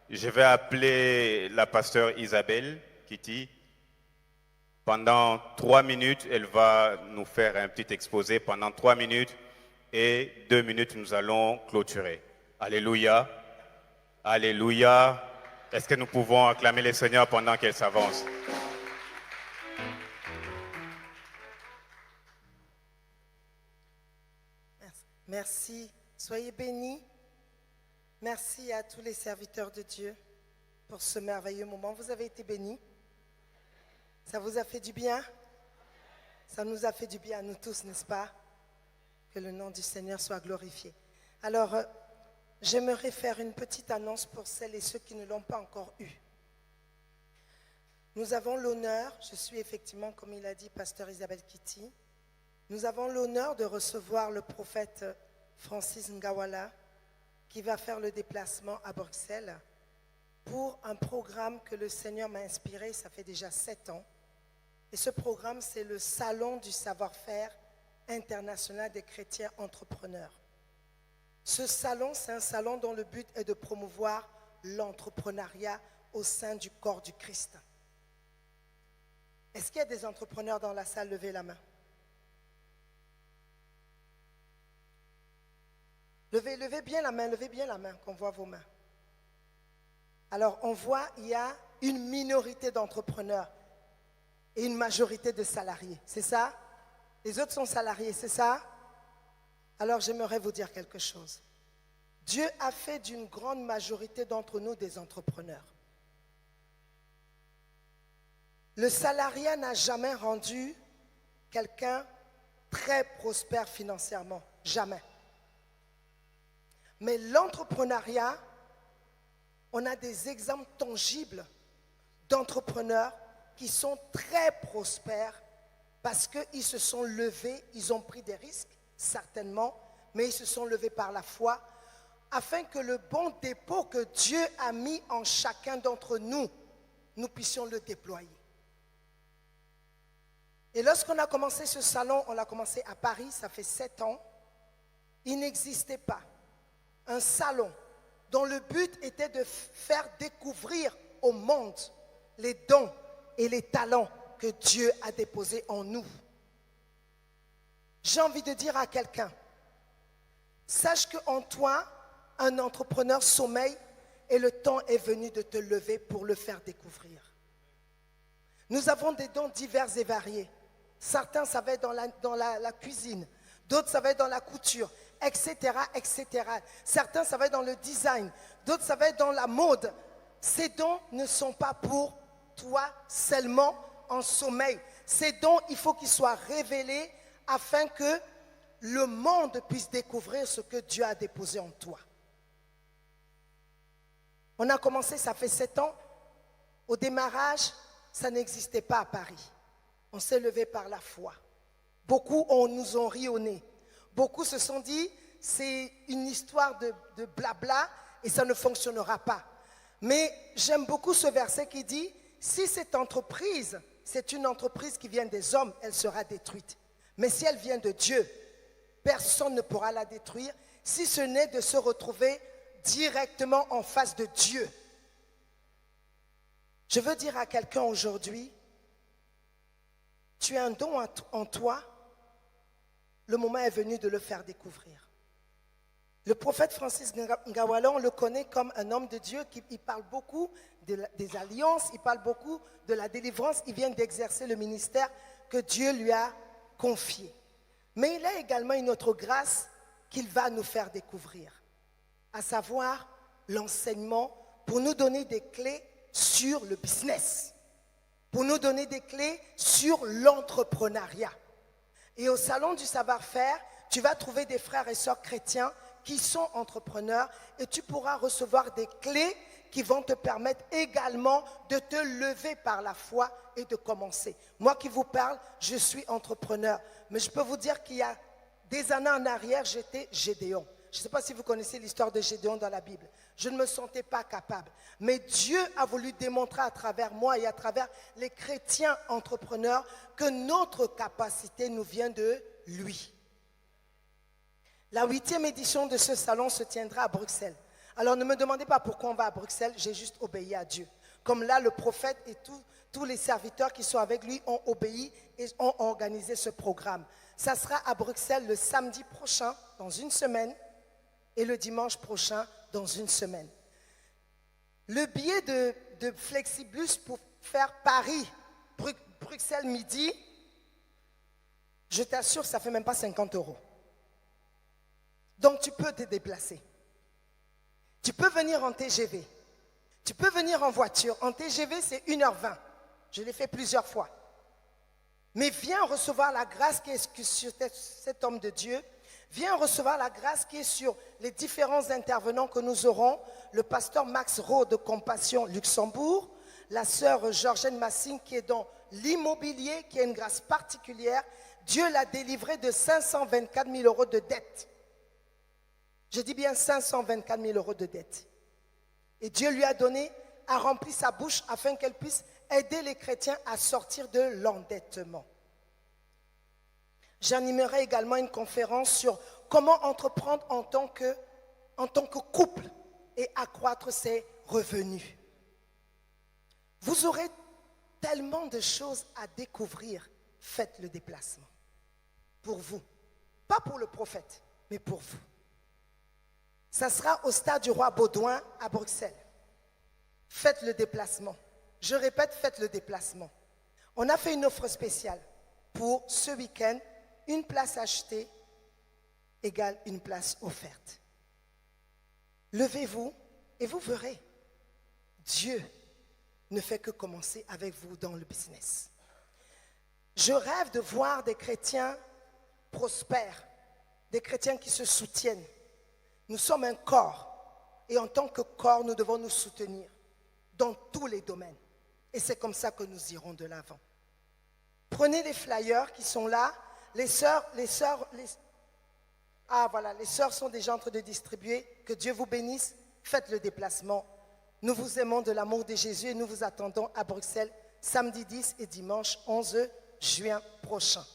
Je vais appeler la pasteure Isabelle Kitty. Pendant 3 minutes, elle va nous faire un petit exposé pendant 3 minutes et 2 minutes, nous allons clôturer. Alléluia. Alléluia. Est-ce que nous pouvons acclamer le Seigneur pendant qu'elle s'avance? Merci. Soyez bénis. Merci à tous les serviteurs de Dieu pour ce merveilleux moment. Vous avez été bénis. Ça vous a fait du bien? Ça nous a fait du bien à nous tous, n'est-ce pas? Que le nom du Seigneur soit glorifié. Alors, j'aimerais faire une petite annonce pour celles et ceux qui ne l'ont pas encore eu. Nous avons l'honneur, je suis effectivement, comme il a dit, pasteur Isabelle Kitty, nous avons l'honneur de recevoir le prophète Francis Ngawala qui va faire le déplacement à Bruxelles pour un programme que le Seigneur m'a inspiré, ça fait déjà 7 ans. Et ce programme, c'est le Salon du savoir-faire international des chrétiens entrepreneurs. Ce salon, c'est un salon dont le but est de promouvoir l'entrepreneuriat au sein du corps du Christ. Est-ce qu'il y a des entrepreneurs dans la salle? Levez la main. Levez bien la main, qu'on voit vos mains. Alors, on voit, il y a une minorité d'entrepreneurs et une majorité de salariés, c'est ça? Les autres sont salariés, c'est ça? Alors, j'aimerais vous dire quelque chose. Dieu a fait d'une grande majorité d'entre nous des entrepreneurs. Le salariat n'a jamais rendu quelqu'un très prospère financièrement, jamais. Mais l'entrepreneuriat, on a des exemples tangibles d'entrepreneurs qui sont très prospères parce qu'ils se sont levés, ils ont pris des risques, certainement, mais ils se sont levés par la foi, afin que le bon dépôt que Dieu a mis en chacun d'entre nous, nous puissions le déployer. Et lorsqu'on a commencé ce salon, on l'a commencé à Paris, ça fait 7 ans, il n'existait pas un salon dont le but était de faire découvrir au monde les dons et les talents que Dieu a déposés en nous. J'ai envie de dire à quelqu'un, sache qu'en toi, un entrepreneur sommeille et le temps est venu de te lever pour le faire découvrir. Nous avons des dons divers et variés. Certains, ça va être dans la cuisine, d'autres, ça va être dans la couture, etc., etc. Certains, ça va être dans le design, d'autres, ça va être dans la mode. Ces dons ne sont pas pour toi seulement en sommeil. Ces dons, il faut qu'ils soient révélés afin que le monde puisse découvrir ce que Dieu a déposé en toi. On a commencé, ça fait 7 ans. Au démarrage, ça n'existait pas à Paris. On s'est levé par la foi. Beaucoup nous ont ri au nez. Beaucoup se sont dit, c'est une histoire de blabla et ça ne fonctionnera pas. Mais j'aime beaucoup ce verset qui dit, si cette entreprise, c'est une entreprise qui vient des hommes, elle sera détruite. Mais si elle vient de Dieu, personne ne pourra la détruire, si ce n'est de se retrouver directement en face de Dieu. Je veux dire à quelqu'un aujourd'hui, tu as un don en toi, le moment est venu de le faire découvrir. Le prophète Francis Ngawala, on le connaît comme un homme de Dieu qui parle beaucoup des alliances, il parle beaucoup de la délivrance, il vient d'exercer le ministère que Dieu lui a confié. Mais il a également une autre grâce qu'il va nous faire découvrir, à savoir l'enseignement pour nous donner des clés sur le business, pour nous donner des clés sur l'entrepreneuriat. Et au salon du savoir-faire, tu vas trouver des frères et sœurs chrétiens qui sont entrepreneurs et tu pourras recevoir des clés qui vont te permettre également de te lever par la foi et de commencer. Moi qui vous parle, je suis entrepreneur, mais je peux vous dire qu'il y a des années en arrière, j'étais Gédéon. Je ne sais pas si vous connaissez l'histoire de Gédéon dans la Bible. Je ne me sentais pas capable. Mais Dieu a voulu démontrer à travers moi et à travers les chrétiens entrepreneurs que notre capacité nous vient de lui. La 8e édition de ce salon se tiendra à Bruxelles. Alors ne me demandez pas pourquoi on va à Bruxelles, j'ai juste obéi à Dieu. Comme là, le prophète et tous les serviteurs qui sont avec lui ont obéi et ont organisé ce programme. Ça sera à Bruxelles le samedi prochain, dans une semaine, et le dimanche prochain, dans une semaine. Le billet de Flexibus pour faire Paris, Bruxelles midi, je t'assure, ça ne fait même pas 50 €. Donc tu peux te déplacer. Tu peux venir en TGV. Tu peux venir en voiture. En TGV, c'est 1h20. Je l'ai fait plusieurs fois. Mais viens recevoir la grâce qui est sur cet homme de Dieu. Viens recevoir la grâce qui est sur les différents intervenants que nous aurons. Le pasteur Max Rowe de Compassion Luxembourg. La sœur Georgène Massing qui est dans l'immobilier, qui a une grâce particulière. Dieu l'a délivré de 524 000 € de dette. Je dis bien 524 000 € de dette. Et Dieu lui a rempli sa bouche afin qu'elle puisse aider les chrétiens à sortir de l'endettement. J'animerai également une conférence sur comment entreprendre en tant que couple et accroître ses revenus. Vous aurez tellement de choses à découvrir. Faites le déplacement. Pour vous. Pas pour le prophète, mais pour vous. Ça sera au stade du Roi Baudouin à Bruxelles. Faites le déplacement. Je répète, faites le déplacement. On a fait une offre spéciale pour ce week-end. Une place achetée égale une place offerte. Levez-vous et vous verrez. Dieu ne fait que commencer avec vous dans le business. Je rêve de voir des chrétiens prospères, des chrétiens qui se soutiennent. Nous sommes un corps et en tant que corps, nous devons nous soutenir dans tous les domaines. Et c'est comme ça que nous irons de l'avant. Prenez les flyers qui sont là. Les sœurs sont déjà en train de distribuer. Que Dieu vous bénisse. Faites le déplacement. Nous vous aimons de l'amour de Jésus et nous vous attendons à Bruxelles samedi 10 et dimanche 11 juin prochain.